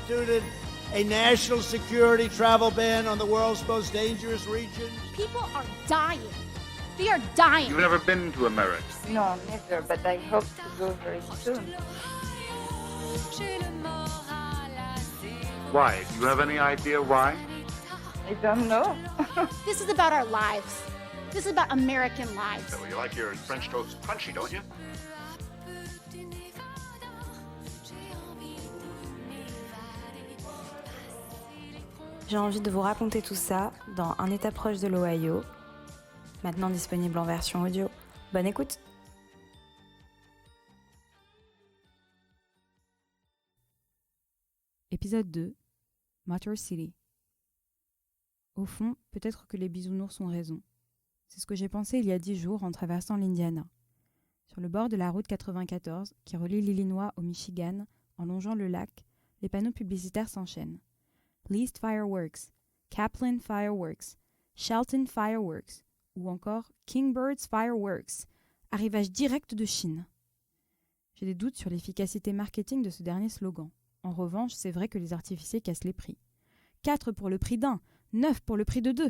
instituted a national security travel ban on the world's most dangerous region. People are dying. They are dying. You've never been to America? No, never, but I hope to go very soon. Why? Do you have any idea why? I don't know. This is about our lives. This is about American lives. Well, you like your French toast crunchy, don't you? J'ai envie de vous raconter tout ça dans Un État proche de l'Ohio, maintenant disponible en version audio. Bonne écoute! Épisode 2, Motor City. Au fond, peut-être que les bisounours ont raison. C'est ce que j'ai pensé il y a 10 jours en traversant l'Indiana. Sur le bord de la route 94, qui relie l'Illinois au Michigan, en longeant le lac, les panneaux publicitaires s'enchaînent. Least Fireworks, Kaplan Fireworks, Shelton Fireworks, ou encore Kingbird's Fireworks, arrivage direct de Chine. J'ai des doutes sur l'efficacité marketing de ce dernier slogan. En revanche, c'est vrai que les artificiers cassent les prix. 4 pour le prix d'un, 9 pour le prix de 2.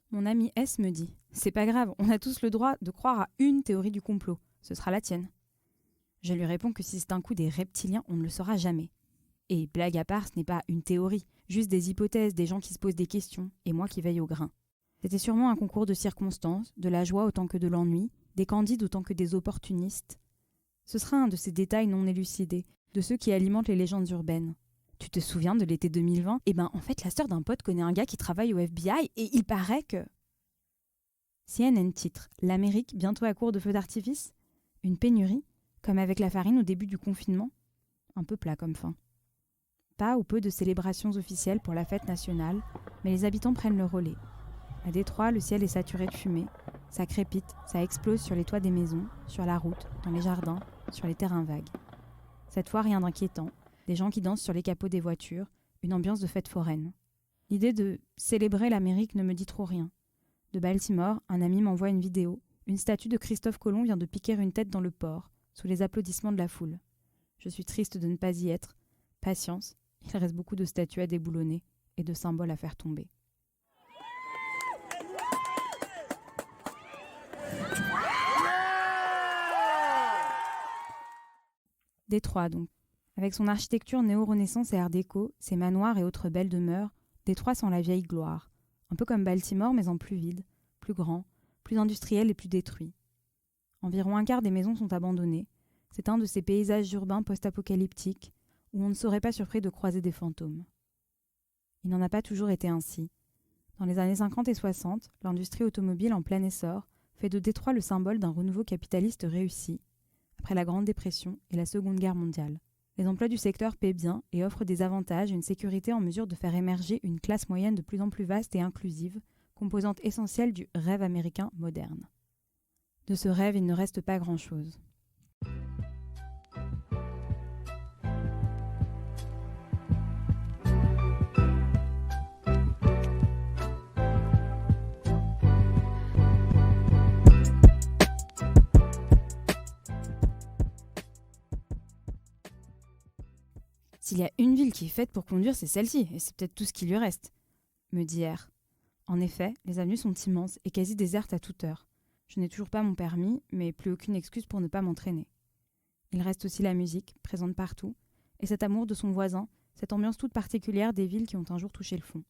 Mon ami S me dit « C'est pas grave, on a tous le droit de croire à une théorie du complot. Ce sera la tienne. » Je lui réponds que si c'est un coup des reptiliens, on ne le saura jamais. Et blague à part, ce n'est pas une théorie, juste des hypothèses, des gens qui se posent des questions, et moi qui veille au grain. C'était sûrement un concours de circonstances, de la joie autant que de l'ennui, des candides autant que des opportunistes. Ce sera un de ces détails non élucidés, de ceux qui alimentent les légendes urbaines. Tu te souviens de l'été 2020 ? Eh ben, en fait, la sœur d'un pote connaît un gars qui travaille au FBI, et il paraît que... CNN titre « L'Amérique bientôt à court de feux d'artifice ?» Une pénurie, comme avec la farine au début du confinement ? Un peu plat comme fin. Pas ou peu de célébrations officielles pour la fête nationale, mais les habitants prennent le relais. À Détroit, le ciel est saturé de fumée. Ça crépite, ça explose sur les toits des maisons, sur la route, dans les jardins, sur les terrains vagues. Cette fois, rien d'inquiétant. Des gens qui dansent sur les capots des voitures, une ambiance de fête foraine. L'idée de célébrer l'Amérique ne me dit trop rien. De Baltimore, un ami m'envoie une vidéo. Une statue de Christophe Colomb vient de piquer une tête dans le port, sous les applaudissements de la foule. Je suis triste de ne pas y être. Patience, il reste beaucoup de statues à déboulonner et de symboles à faire tomber. Détroit donc. Avec son architecture néo-renaissance et art déco, ses manoirs et autres belles demeures, Détroit sent la vieille gloire. Un peu comme Baltimore, mais en plus vide, plus grand, plus industriel et plus détruit. Environ un quart des maisons sont abandonnées. C'est un de ces paysages urbains post-apocalyptiques où on ne serait pas surpris de croiser des fantômes. Il n'en a pas toujours été ainsi. Dans les années 50 et 60, l'industrie automobile en plein essor fait de Détroit le symbole d'un renouveau capitaliste réussi, après la Grande Dépression et la Seconde Guerre mondiale. Les emplois du secteur paient bien et offrent des avantages et une sécurité en mesure de faire émerger une classe moyenne de plus en plus vaste et inclusive, composante essentielle du rêve américain moderne. De ce rêve, il ne reste pas grand-chose. S'il y a une ville qui est faite pour conduire, c'est celle-ci, et c'est peut-être tout ce qui lui reste, me dit R. En effet, les avenues sont immenses et quasi désertes à toute heure. Je n'ai toujours pas mon permis, mais plus aucune excuse pour ne pas m'entraîner. Il reste aussi la musique, présente partout, et cet amour de son voisin, cette ambiance toute particulière des villes qui ont un jour touché le fond.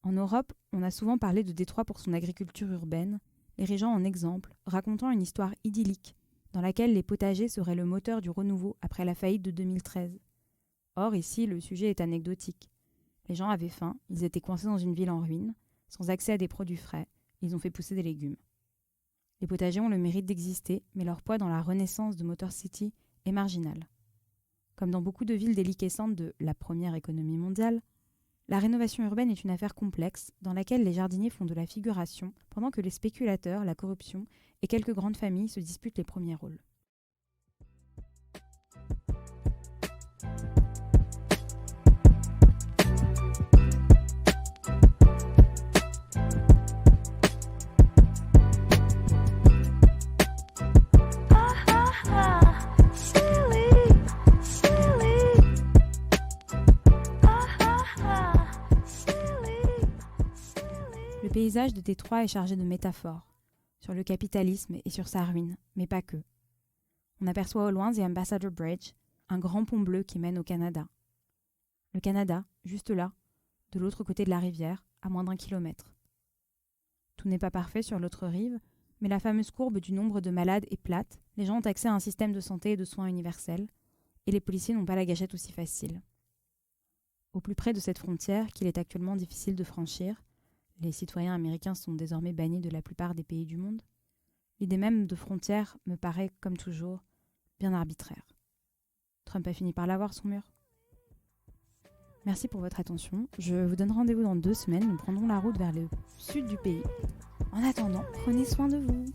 En Europe, on a souvent parlé de Détroit pour son agriculture urbaine, l'érigeant en exemple, racontant une histoire idyllique, dans laquelle les potagers seraient le moteur du renouveau après la faillite de 2013. Or, ici, le sujet est anecdotique. Les gens avaient faim, ils étaient coincés dans une ville en ruine, sans accès à des produits frais, ils ont fait pousser des légumes. Les potagers ont le mérite d'exister, mais leur poids dans la renaissance de Motor City est marginal. Comme dans beaucoup de villes déliquescentes de la première économie mondiale, la rénovation urbaine est une affaire complexe dans laquelle les jardiniers font de la figuration pendant que les spéculateurs, la corruption et quelques grandes familles se disputent les premiers rôles. paysage de Détroit est chargé de métaphores, sur le capitalisme et sur sa ruine, mais pas que. On aperçoit au loin The Ambassador Bridge, un grand pont bleu qui mène au Canada. Le Canada, juste là, de l'autre côté de la rivière, à moins d'1 kilomètre. Tout n'est pas parfait sur l'autre rive, mais la fameuse courbe du nombre de malades est plate, les gens ont accès à un système de santé et de soins universel, et les policiers n'ont pas la gâchette aussi facile. Au plus près de cette frontière, qu'il est actuellement difficile de franchir, les citoyens américains sont désormais bannis de la plupart des pays du monde, l'idée même de frontière me paraît, comme toujours, bien arbitraire. Trump a fini par l'avoir, son mur. Merci pour votre attention. Je vous donne rendez-vous dans 2 semaines. Nous prendrons la route vers le sud du pays. En attendant, prenez soin de vous.